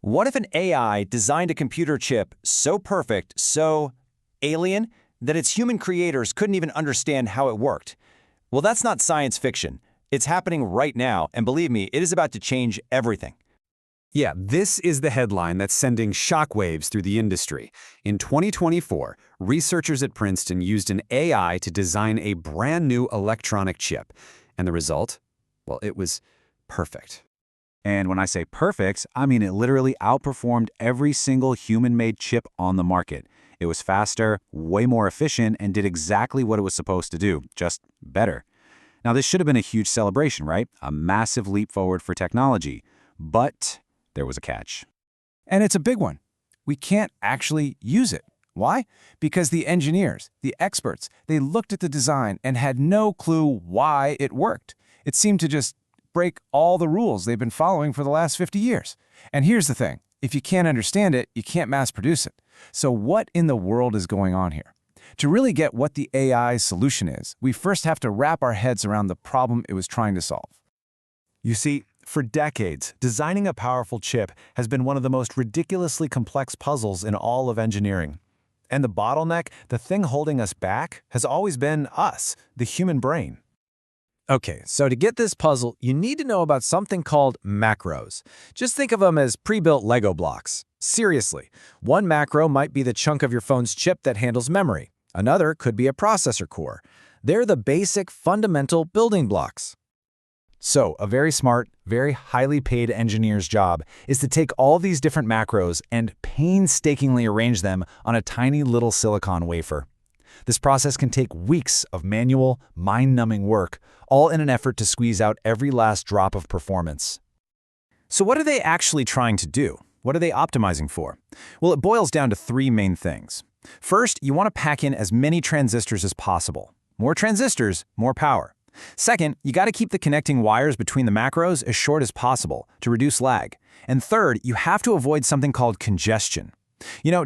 What if an AI designed a computer chip so perfect, so alien, that its human creators couldn't even understand how it worked? Well, that's not science fiction. It's happening right now, and believe me, it is about to change everything. Yeah, this is the headline that's sending shockwaves through the industry. In 2024, researchers at Princeton used an AI to design a brand new electronic chip. And the result? Well, it was perfect. And when I say perfect, I mean it literally outperformed every single human-made chip on the market. It was faster, way more efficient, and did exactly what it was supposed to do, just better. Now, this should have been a huge celebration, right? A massive leap forward for technology. But there was a catch. And it's a big one. We can't actually use it. Why? Because the engineers, the experts, they looked at the design and had no clue why it worked. It seemed to just break all the rules they've been following for the last 50 years. And here's the thing. If you can't understand it, you can't mass produce it. So what in the world is going on here? To really get what the AI's solution is, we first have to wrap our heads around the problem it was trying to solve. You see, for decades, designing a powerful chip has been one of the most ridiculously complex puzzles in all of engineering. And the bottleneck, the thing holding us back, has always been us, the human brain. Okay, so to get this puzzle, you need to know about something called macros. Just think of them as pre-built Lego blocks. Seriously, one macro might be the chunk of your phone's chip that handles memory. Another could be a processor core. They're the basic, fundamental building blocks. So, a very smart, very highly paid engineer's job is to take all these different macros and painstakingly arrange them on a tiny little silicon wafer. This process can take weeks of manual, mind-numbing work, all in an effort to squeeze out every last drop of performance. So what are they actually trying to do? What are they optimizing for? Well, it boils down to three main things. First, you want to pack in as many transistors as possible. More transistors, more power. Second, you got to keep the connecting wires between the macros as short as possible to reduce lag. And third, you have to avoid something called congestion.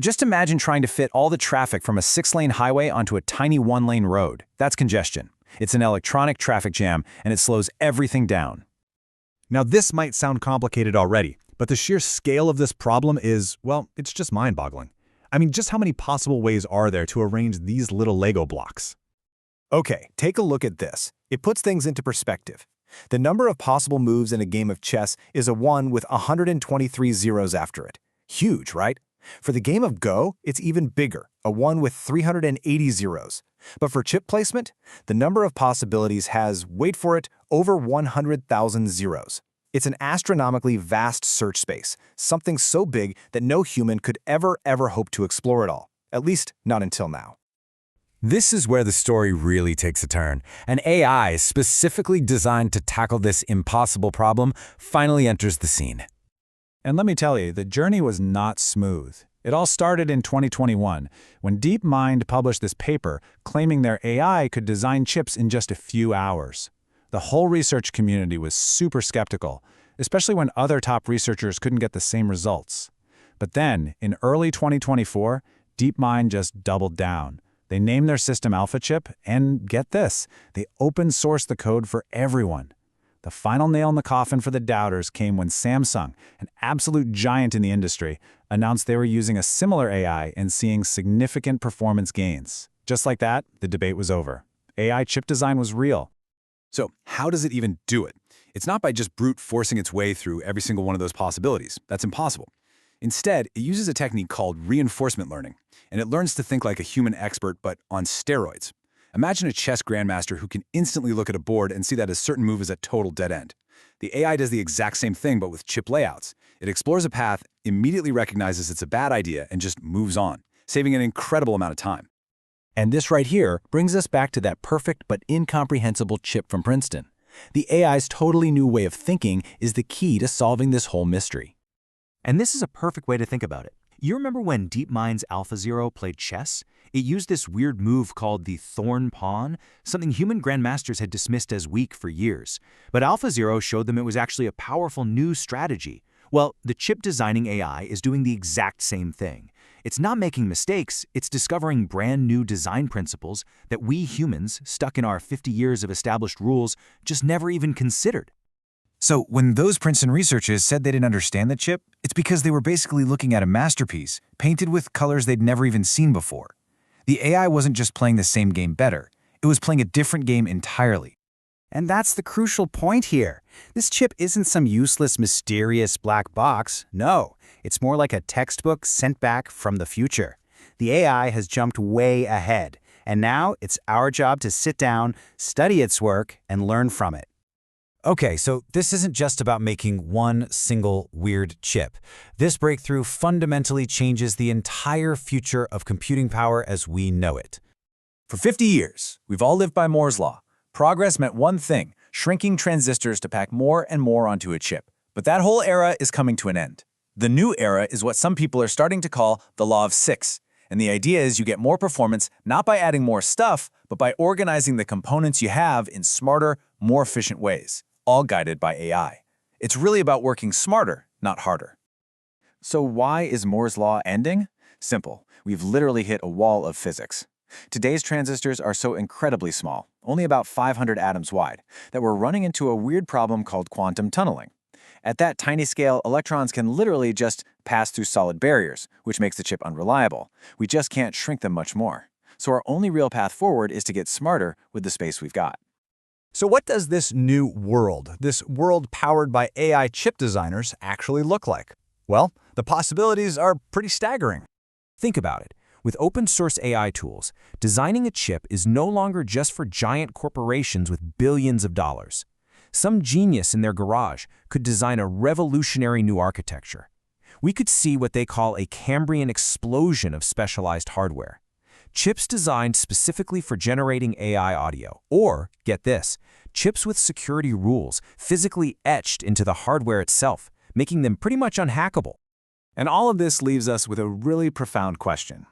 Just imagine trying to fit all the traffic from a 6-lane highway onto a tiny 1-lane road. That's congestion. It's an electronic traffic jam, and it slows everything down. Now, this might sound complicated already, but the sheer scale of this problem is, well, it's just mind-boggling. I mean, just how many possible ways are there to arrange these little Lego blocks? Okay, take a look at this. It puts things into perspective. The number of possible moves in a game of chess is a 1 with 123 zeros after it. Huge, right? For the game of Go, it's even bigger, a 1 with 380 zeros. But for chip placement, the number of possibilities has, wait for it, over 100,000 zeros. It's an astronomically vast search space, something so big that no human could ever hope to explore it all, at least not until now. This is where the story really takes a turn. An AI specifically designed to tackle this impossible problem finally enters the scene. And let me tell you, the journey was not smooth. It all started in 2021, when DeepMind published this paper claiming their AI could design chips in just a few hours. The whole research community was super skeptical, especially when other top researchers couldn't get the same results. But then, in early 2024, DeepMind just doubled down. They named their system AlphaChip, and get this, they open-sourced the code for everyone. The final nail in the coffin for the doubters came when Samsung, an absolute giant in the industry, announced they were using a similar AI and seeing significant performance gains. Just like that, the debate was over. AI chip design was real. So how does it even do it? It's not by just brute forcing its way through every single one of those possibilities. That's impossible. Instead, it uses a technique called reinforcement learning, and it learns to think like a human expert, but on steroids. Imagine a chess grandmaster who can instantly look at a board and see that a certain move is a total dead end. The AI does the exact same thing, but with chip layouts. It explores a path, immediately recognizes it's a bad idea, and just moves on, saving an incredible amount of time. And this right here brings us back to that perfect but incomprehensible chip from Princeton. The AI's totally new way of thinking is the key to solving this whole mystery. And this is a perfect way to think about it. You remember when DeepMind's AlphaZero played chess? It used this weird move called the thorn pawn, something human grandmasters had dismissed as weak for years. But AlphaZero showed them it was actually a powerful new strategy. Well, the chip designing AI is doing the exact same thing. It's not making mistakes, it's discovering brand new design principles that we humans, stuck in our 50 years of established rules, just never even considered. So when those Princeton researchers said they didn't understand the chip, it's because they were basically looking at a masterpiece, painted with colors they'd never even seen before. The AI wasn't just playing the same game better, it was playing a different game entirely. And that's the crucial point here. This chip isn't some useless, mysterious black box. No, it's more like a textbook sent back from the future. The AI has jumped way ahead, and now it's our job to sit down, study its work, and learn from it. Okay, so this isn't just about making one single weird chip. This breakthrough fundamentally changes the entire future of computing power as we know it. For 50 years, we've all lived by Moore's law. Progress meant one thing, shrinking transistors to pack more and more onto a chip. But that whole era is coming to an end. The new era is what some people are starting to call the law of 6. And the idea is you get more performance not by adding more stuff, but by organizing the components you have in smarter, more efficient ways, all guided by AI. It's really about working smarter, not harder. So why is Moore's law ending? Simple. We've literally hit a wall of physics. Today's transistors are so incredibly small, only about 500 atoms wide, that we're running into a weird problem called quantum tunneling. At that tiny scale, electrons can literally just pass through solid barriers, which makes the chip unreliable. We just can't shrink them much more. So our only real path forward is to get smarter with the space we've got. So what does this new world, this world powered by AI chip designers, actually look like? Well, the possibilities are pretty staggering. Think about it. With open-source AI tools, designing a chip is no longer just for giant corporations with billions of dollars. Some genius in their garage could design a revolutionary new architecture. We could see what they call a Cambrian explosion of specialized hardware. Chips designed specifically for generating AI audio, or, get this, chips with security rules physically etched into the hardware itself, making them pretty much unhackable. And all of this leaves us with a really profound question.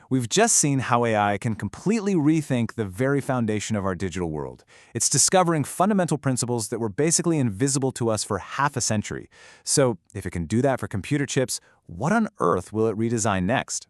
We've just seen how AI can completely rethink the very foundation of our digital world. It's discovering fundamental principles that were basically invisible to us for half a century. So, if it can do that for computer chips, what on earth will it redesign next?